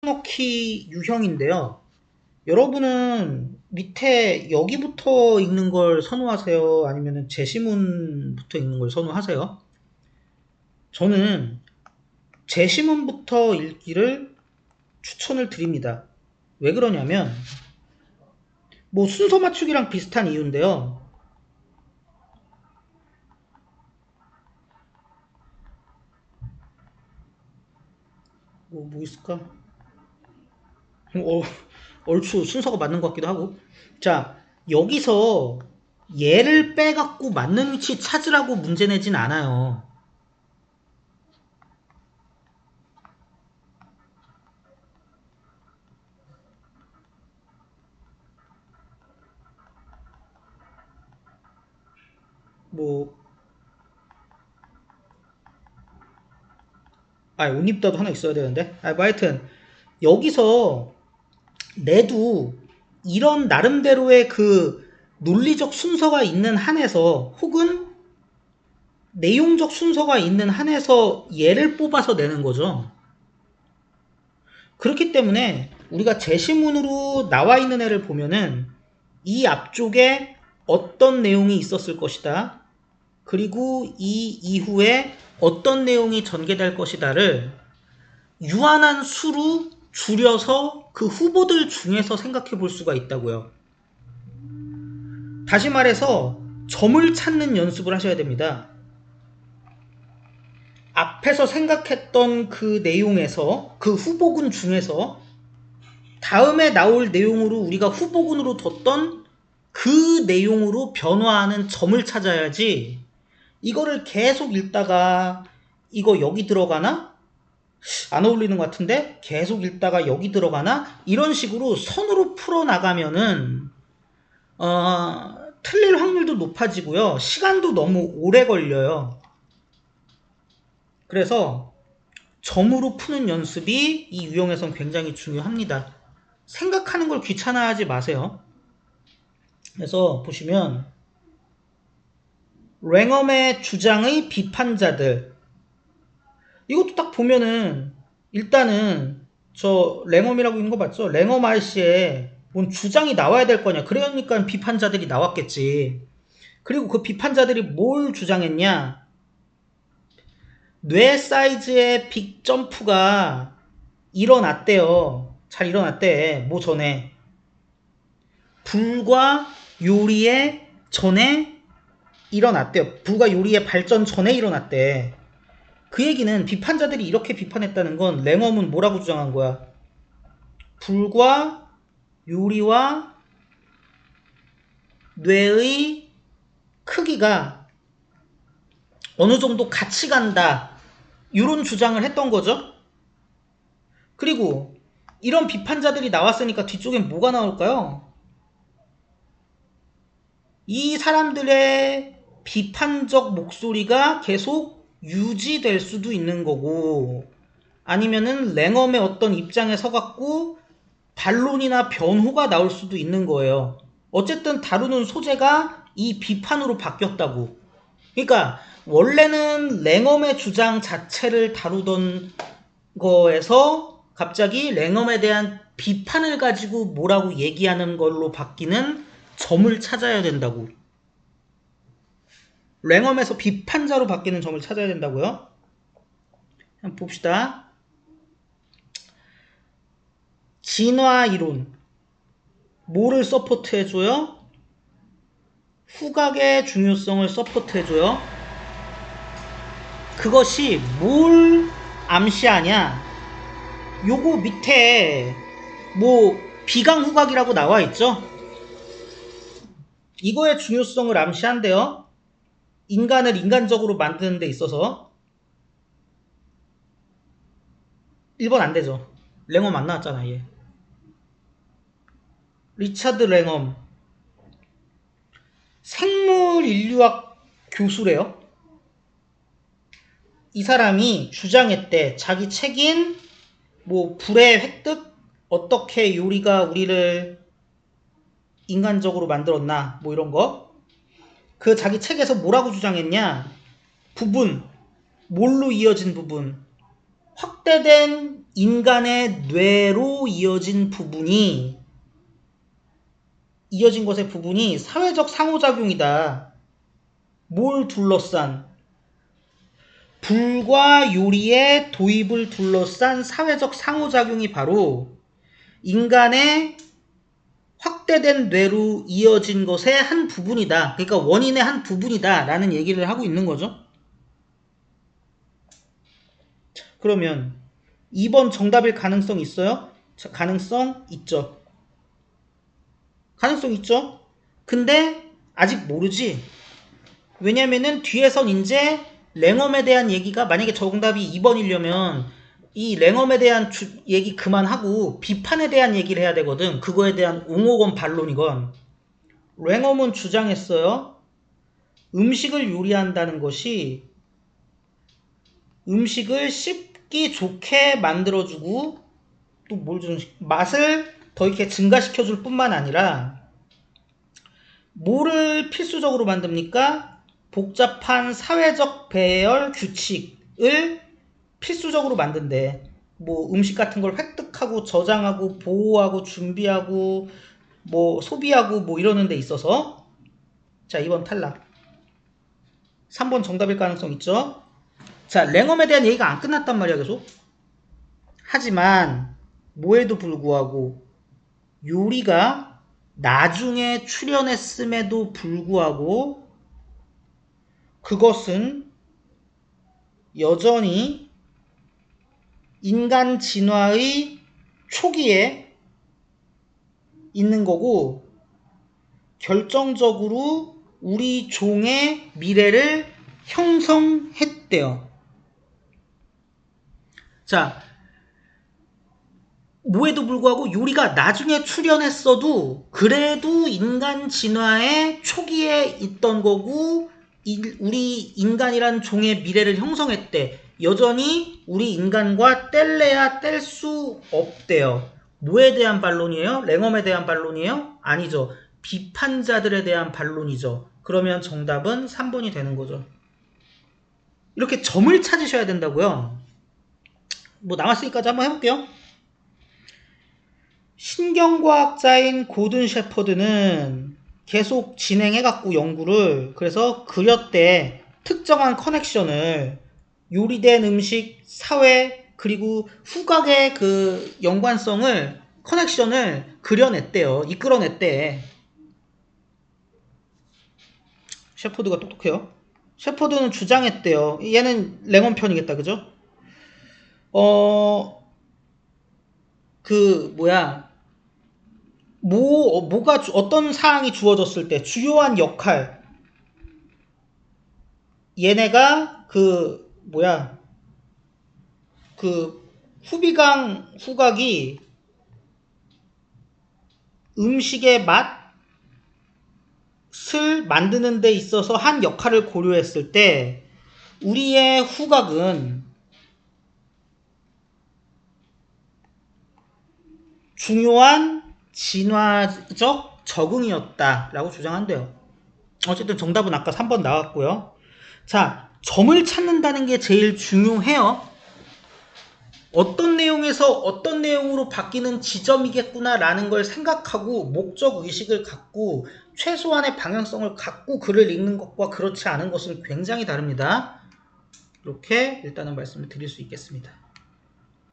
넣기 유형인데요. 여러분은 밑에 여기부터 읽는 걸 선호하세요? 아니면 제시문부터 읽는 걸 선호하세요? 저는 제시문부터 읽기를 추천을 드립니다. 왜 그러냐면 뭐 순서 맞추기랑 비슷한 이유인데요. 뭐 있을까? 얼추 순서가 맞는 것 같기도 하고. 자, 여기서 얘를 빼갖고 맞는 위치 찾으라고 문제 내진 않아요. 뭐, 옷입다도 하나 있어야 되는데. 뭐 하여튼, 여기서 내도 이런 나름대로의 그 논리적 순서가 있는 한에서 혹은 내용적 순서가 있는 한에서 얘를 뽑아서 내는 거죠. 그렇기 때문에 우리가 제시문으로 나와 있는 애를 보면은 이 앞쪽에 어떤 내용이 있었을 것이다. 그리고 이 이후에 어떤 내용이 전개될 것이다를 유한한 수로 줄여서 그 후보들 중에서 생각해 볼 수가 있다고요. 다시 말해서 점을 찾는 연습을 하셔야 됩니다. 앞에서 생각했던 그 내용에서 그 후보군 중에서 다음에 나올 내용으로 우리가 후보군으로 뒀던 그 내용으로 변화하는 점을 찾아야지 이거를 계속 읽다가 이거 여기 들어가나? 안 어울리는 것 같은데? 계속 읽다가 여기 들어가나? 이런 식으로 선으로 풀어나가면은 틀릴 확률도 높아지고요. 시간도 너무 오래 걸려요. 그래서 점으로 푸는 연습이 이 유형에선 굉장히 중요합니다. 생각하는 걸 귀찮아하지 마세요. 그래서 보시면 랭엄의 주장의 비판자들, 이것도 딱 보면은 일단은 저 랭엄이라고 있는 거 맞죠? 랭엄 아저씨의 뭔 주장이 나와야 될 거냐. 그러니까 비판자들이 나왔겠지. 그리고 그 비판자들이 뭘 주장했냐. 뇌 사이즈의 빅 점프가 일어났대요. 잘 일어났대. 뭐 전에. 불과 요리의 전에 일어났대요. 불과 요리의 발전 전에 일어났대. 그 얘기는 비판자들이 이렇게 비판했다는 건 랭엄은 뭐라고 주장한 거야? 불과 요리와 뇌의 크기가 어느 정도 같이 간다. 이런 주장을 했던 거죠. 그리고 이런 비판자들이 나왔으니까 뒤쪽엔 뭐가 나올까요? 이 사람들의 비판적 목소리가 계속 유지될 수도 있는 거고, 아니면은 랭엄의 어떤 입장에 서갖고 반론이나 변호가 나올 수도 있는 거예요. 어쨌든 다루는 소재가 이 비판으로 바뀌었다고. 그러니까 원래는 랭엄의 주장 자체를 다루던 거에서 갑자기 랭엄에 대한 비판을 가지고 뭐라고 얘기하는 걸로 바뀌는 점을 찾아야 된다고. 랭엄에서 비판자로 바뀌는 점을 찾아야 된다고요. 한번 봅시다. 진화 이론. 뭐를 서포트해줘요? 후각의 중요성을 서포트해줘요. 그것이 뭘 암시하냐? 요거 밑에 뭐 비강후각이라고 나와 있죠? 이거의 중요성을 암시한대요. 인간을 인간적으로 만드는 데 있어서. 1번 안 되죠. 랭엄 안 나왔잖아, 얘. 리차드 랭엄. 생물인류학 교수래요. 이 사람이 주장했대. 자기 책인 뭐 불의 획득? 어떻게 요리가 우리를 인간적으로 만들었나? 뭐 이런 거. 그 자기 책에서 뭐라고 주장했냐? 부분. 뭘로 이어진 부분. 확대된 인간의 뇌로 이어진 것의 부분이 사회적 상호작용이다. 뭘 둘러싼? 불과 요리의 도입을 둘러싼 사회적 상호작용이 바로 인간의 확대된 뇌로 이어진 것의 한 부분이다. 그러니까 원인의 한 부분이다 라는 얘기를 하고 있는 거죠. 그러면 2번 정답일 가능성 있어요? 가능성 있죠. 가능성 있죠. 근데 아직 모르지. 왜냐면은 뒤에선 이제 랭엄에 대한 얘기가, 만약에 정답이 2번이려면 이 랭엄에 대한 얘기 그만하고 비판에 대한 얘기를 해야 되거든. 그거에 대한 옹호건 반론이건. 랭엄은 주장했어요. 음식을 요리한다는 것이 음식을 씹기 좋게 만들어주고 또 뭘 좀 맛을 더 이렇게 증가시켜줄 뿐만 아니라 뭐를 필수적으로 만듭니까? 복잡한 사회적 배열 규칙을 필수적으로 만든대. 뭐 음식 같은 걸 획득하고 저장하고 보호하고 준비하고 뭐 소비하고 뭐 이러는 데 있어서. 자, 2번 탈락. 3번 정답일 가능성 있죠. 자, 랭엄에 대한 얘기가 안 끝났단 말이야 계속. 하지만 뭐에도 불구하고 요리가 나중에 출현했음에도 불구하고 그것은 여전히 인간 진화의 초기에 있는 거고 결정적으로 우리 종의 미래를 형성했대요. 자, 뭐에도 불구하고 요리가 나중에 출현했어도 그래도 인간 진화의 초기에 있던 거고 우리 인간이란 종의 미래를 형성했대. 여전히 우리 인간과 뗄래야 뗄 수 없대요. 뭐에 대한 반론이에요? 랭엄에 대한 반론이에요? 아니죠. 비판자들에 대한 반론이죠. 그러면 정답은 3번이 되는 거죠. 이렇게 점을 찾으셔야 된다고요. 뭐 남았으니까 한번 해볼게요. 신경과학자인 고든 셰퍼드는 계속 진행해갖고 연구를, 그래서 그렸대. 특정한 커넥션을 요리된 음식, 사회, 그리고 후각의 그 연관성을, 커넥션을 그려냈대요. 이끌어냈대. 셰퍼드가 똑똑해요. 셰퍼드는 주장했대요. 얘는 랭엄 편이겠다, 그죠? 뭐가 어떤 사항이 주어졌을 때 주요한 역할, 얘네가 후비강 후각이 음식의 맛을 만드는 데 있어서 한 역할을 고려했을 때 우리의 후각은 중요한 진화적 적응이었다라고 주장한대요. 어쨌든 정답은 아까 3번 나왔고요. 자, 점을 찾는다는 게 제일 중요해요. 어떤 내용에서 어떤 내용으로 바뀌는 지점이겠구나라는 걸 생각하고 목적 의식을 갖고 최소한의 방향성을 갖고 글을 읽는 것과 그렇지 않은 것은 굉장히 다릅니다. 이렇게 일단은 말씀을 드릴 수 있겠습니다.